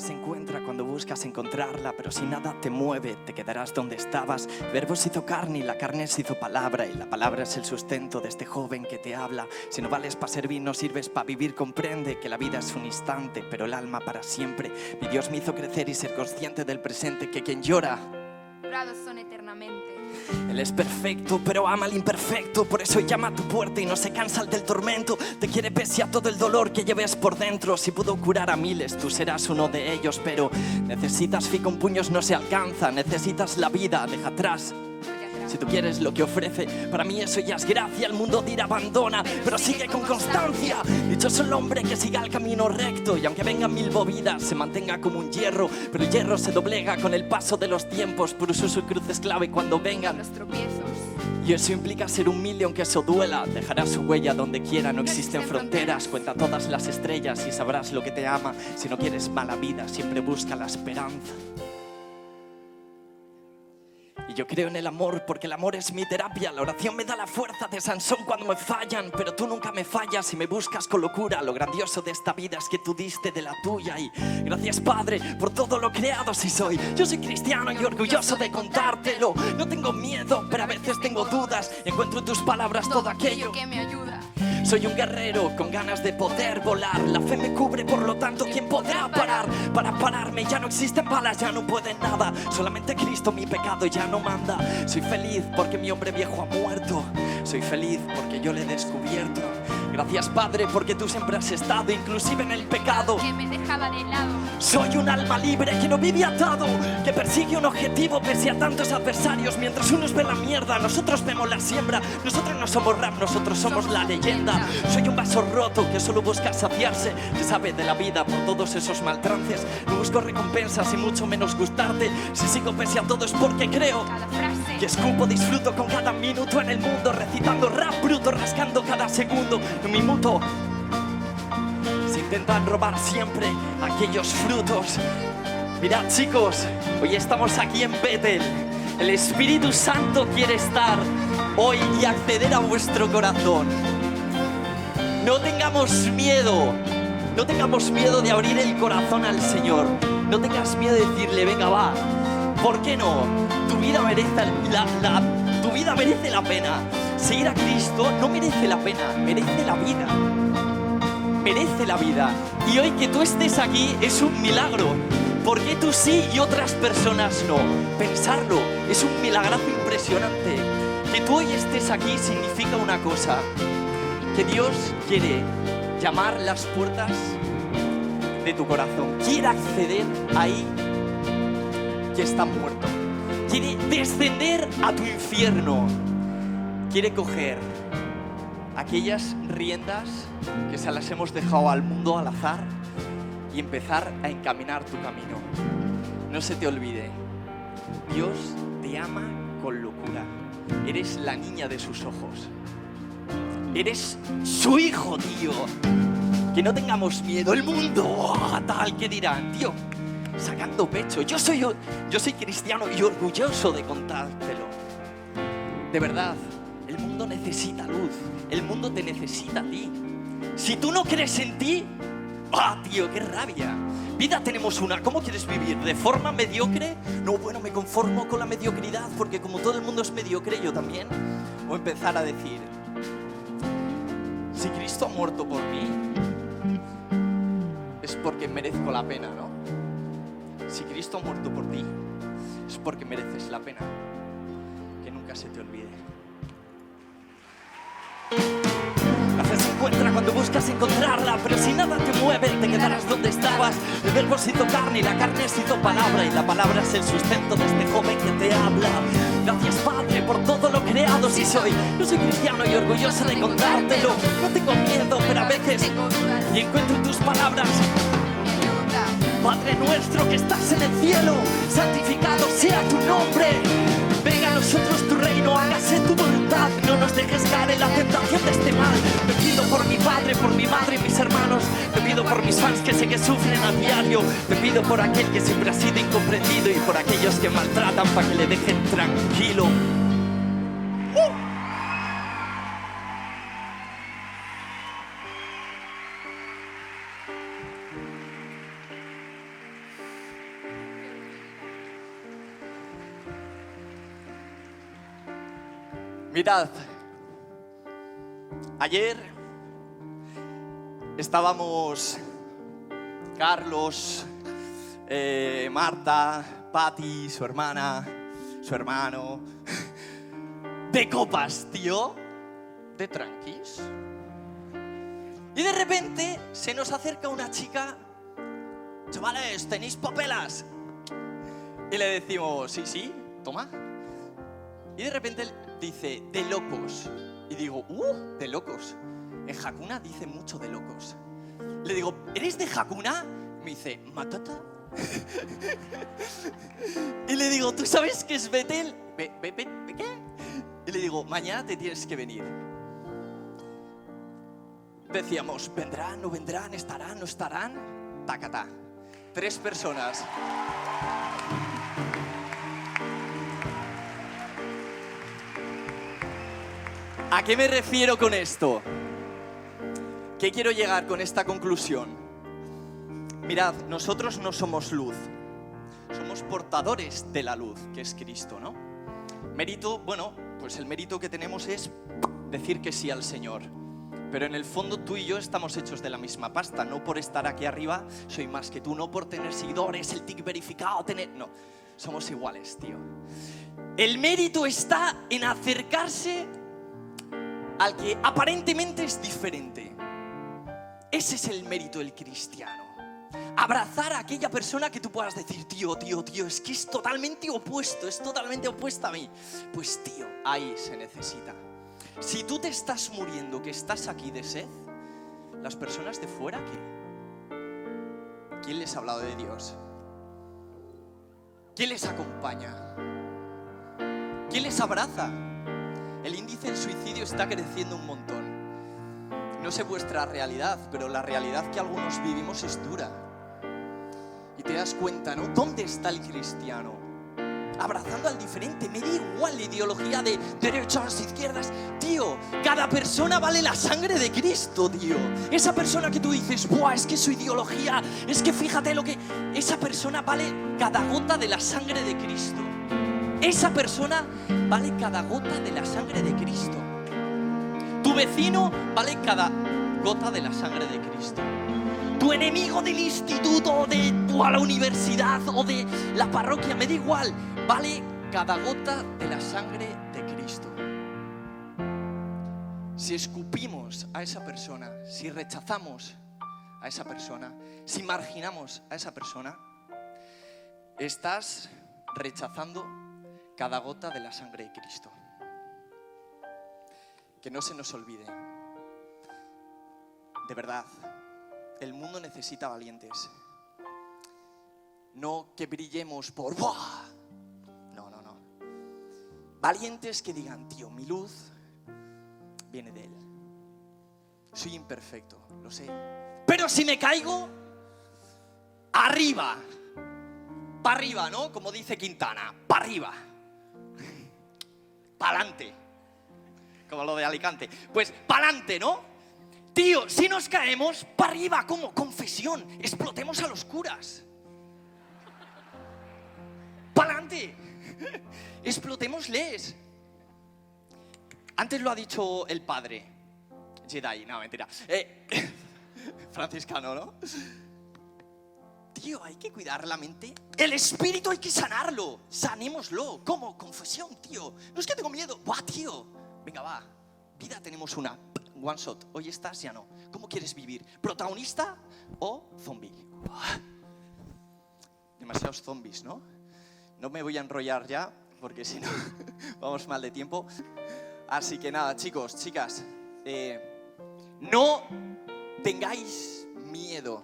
se encuentra cuando buscas encontrarla, pero si nada te mueve, te quedarás donde estabas. El verbo se hizo carne y la carne se hizo palabra, y la palabra es el sustento de este joven que te habla. Si no vales para servir, no sirves para vivir, comprende que la vida es un instante, pero el alma para siempre. Mi Dios me hizo crecer y ser consciente del presente, que quien llora, Jurados son eternamente. Él es perfecto, pero ama al imperfecto. Por eso llama a tu puerta y no se cansa del tormento. Te quiere pese a todo el dolor que lleves por dentro. Si pudo curar a miles, tú serás uno de ellos. Pero necesitas fe, con puños no se alcanza. Necesitas la vida, deja atrás. Si tú quieres lo que ofrece, para mí eso ya es gracia. El mundo dirá abandona, pero sigue con constancia. Dichoso el hombre que siga el camino recto, y aunque vengan mil bovidas, se mantenga como un hierro. Pero el hierro se doblega con el paso de los tiempos. Por eso su cruz es clave cuando vengan Los tropiezos. y eso implica ser humilde aunque eso duela. Dejará su huella donde quiera, no existen fronteras. Cuenta todas las estrellas y sabrás lo que te ama. Si no quieres mala vida, siempre busca la esperanza. Y yo creo en el amor porque el amor es mi terapia. La oración me da la fuerza de Sansón cuando me fallan. Pero tú nunca me fallas y me buscas con locura. Lo grandioso de esta vida es que tú diste de la tuya. Y gracias, Padre, por todo lo creado si soy. Yo soy cristiano y orgulloso de contártelo. No tengo miedo, pero a veces tengo dudas. Encuentro en tus palabras todo aquello que me ayuda. Soy un guerrero con ganas de poder volar. La fe me cubre, por lo tanto, ¿quién podrá parar? Para pararme ya no existen balas, ya no pueden nada. Solamente Cristo, mi pecado, ya no manda. Soy feliz porque mi hombre viejo ha muerto. Soy feliz porque yo le he descubierto. Gracias, Padre, porque tú siempre has estado, inclusive en el pecado. Que me dejaba de lado. Soy un alma libre que no vive atado, que persigue un objetivo pese a tantos adversarios. Mientras unos ven la mierda, nosotros vemos la siembra. Nosotros no somos rap, nosotros somos la leyenda. Soy un vaso roto que solo busca saciarse, que sabe de la vida por todos esos maltrances. No busco recompensas y mucho menos gustarte. Si sigo pese a todo es porque creo Cada frase. que escupo, disfruto con cada minuto en el mundo, recitando rap bruto, rascando cada segundo. No me muto. Se intentan robar siempre aquellos frutos. Mirad, chicos, hoy estamos aquí en Betel. El Espíritu Santo quiere estar hoy y acceder a vuestro corazón. No tengamos miedo. No tengamos miedo de abrir el corazón al Señor. No tengas miedo de decirle, venga, va. ¿Por qué no? Tu vida merece tu vida merece la pena. Seguir a Cristo no merece la pena, merece la vida. Merece la vida. Y hoy que tú estés aquí es un milagro. ¿Por qué tú sí y otras personas no? Pensarlo es un milagrazo impresionante. Que tú hoy estés aquí significa una cosa: que Dios quiere llamar las puertas de tu corazón. Quiere acceder ahí que está muerto. Quiere descender a tu infierno. Quiere coger aquellas riendas que se las hemos dejado al mundo al azar y empezar a encaminar tu camino. No se te olvide, Dios te ama con locura. Eres la niña de sus ojos. Eres su hijo, tío. Que no tengamos miedo. El mundo, tal, que dirán, tío, sacando pecho. Yo soy cristiano y orgulloso de contártelo. De verdad, el mundo necesita luz. El mundo te necesita a ti. Si tú no crees en ti, tío, qué rabia. Vida tenemos una. ¿Cómo quieres vivir? ¿De forma mediocre? No, bueno, me conformo con la mediocridad porque como todo el mundo es mediocre, yo también. O empezar a decir, si Cristo ha muerto por mí, es porque merezco la pena, ¿no? Si Cristo ha muerto por ti, es porque mereces la pena. Que nunca se te olvide. La fe se encuentra cuando buscas encontrarla, pero si nada te mueve, te quedarás donde estabas. El verbo se hizo carne y la carne se hizo palabra, y la palabra es el sustento de este joven que te habla. Gracias, Padre, por todo lo creado si soy. Yo soy cristiano y orgulloso de contártelo. No tengo miedo, pero a veces Tengo dudas. y encuentro en tus palabras. Padre nuestro que estás en el cielo, santificado sea tu nombre. Venga a nosotros tu reino, hágase tu voluntad. No nos dejes caer en la tentación de este mal. Te pido por mi padre, por mi madre y mis hermanos. Te pido por mis fans que sé que sufren a diario. Te pido por aquel que siempre ha sido incomprendido y por aquellos que maltratan para que le dejen tranquilo. Mirad, ayer estábamos Carlos, Marta, Patti, su hermana, su hermano, de copas, tío, de tranquis. Y de repente se nos acerca una chica, chavales, ¿tenéis papelas? Y le decimos, sí, sí, toma. Y de repente él dice, de locos. Y digo, de locos. En Hakuna dice mucho de locos. Le digo, ¿eres de Hakuna? Me dice, ¿Matata? Y le digo, ¿tú sabes qué es Betel? ¿Qué? Y le digo, mañana te tienes que venir. Decíamos, ¿vendrán, no vendrán, estarán, no estarán? Tacatá. 3 personas. ¿A qué me refiero con esto? ¿Qué quiero llegar con esta conclusión? Mirad, nosotros no somos luz, somos portadores de la luz, que es Cristo, ¿no? Mérito, bueno, pues el mérito que tenemos es decir que sí al Señor. Pero en el fondo tú y yo estamos hechos de la misma pasta, no por estar aquí arriba soy más que tú, no por tener seguidores, el tic verificado, no, somos iguales, tío. El mérito está en acercarse al que aparentemente es diferente. Ese es el mérito del cristiano. Abrazar a aquella persona que tú puedas decir, tío, es que es totalmente opuesta a mí. Pues tío, ahí se necesita. Si tú te estás muriendo, que estás aquí de sed, las personas de fuera, ¿qué? ¿Quién les ha hablado de Dios? ¿Quién les acompaña? ¿Quién les abraza? El índice del suicidio está creciendo un montón. No sé vuestra realidad, pero la realidad que algunos vivimos es dura. Y te das cuenta, ¿no? ¿Dónde está el cristiano? Abrazando al diferente. Me da igual la ideología de derechas, izquierdas. Tío, cada persona vale la sangre de Cristo, tío. Esa persona que tú dices, ¡buah! Es que su ideología, es que fíjate lo que... Esa persona vale cada gota de la sangre de Cristo. Esa persona vale cada gota de la sangre de Cristo. Tu vecino vale cada gota de la sangre de Cristo. Tu enemigo del instituto o de la universidad o de la parroquia, me da igual, vale cada gota de la sangre de Cristo. Si escupimos a esa persona, si rechazamos a esa persona, si marginamos a esa persona, estás rechazando cada gota de la sangre de Cristo. Que no se nos olvide. De verdad, el mundo necesita valientes. No que brillemos por ¡buah! No. Valientes que digan, tío, mi luz viene de Él. Soy imperfecto, lo sé. Pero si me caigo, arriba. Para arriba, ¿no? Como dice Quintana, para arriba. Pa'lante. Como lo de Alicante. Pues pa'lante, ¿no? Tío, si nos caemos, para arriba, como confesión. Explotemos a los curas. Pa'lante. Explotémosles. Antes lo ha dicho el padre Jedi, no, mentira. Franciscano, ¿no? Tío, hay que cuidar la mente. El espíritu hay que sanarlo. Sanémoslo. ¿Cómo? Confesión, tío. No es que tengo miedo. Buah, tío. Venga, va. Vida tenemos una. One shot. Hoy estás, ya no. ¿Cómo quieres vivir? ¿Protagonista o zombie? Demasiados zombies, ¿no? No me voy a enrollar ya, porque si no, vamos mal de tiempo. Así que nada, chicos, chicas. No tengáis miedo.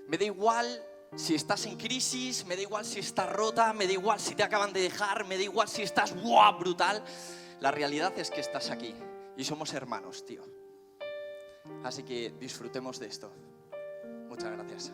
Me da igual si estás en crisis, me da igual si estás rota, me da igual si te acaban de dejar, me da igual si estás ¡buah! Brutal. La realidad es que estás aquí y somos hermanos, tío. Así que disfrutemos de esto. Muchas gracias.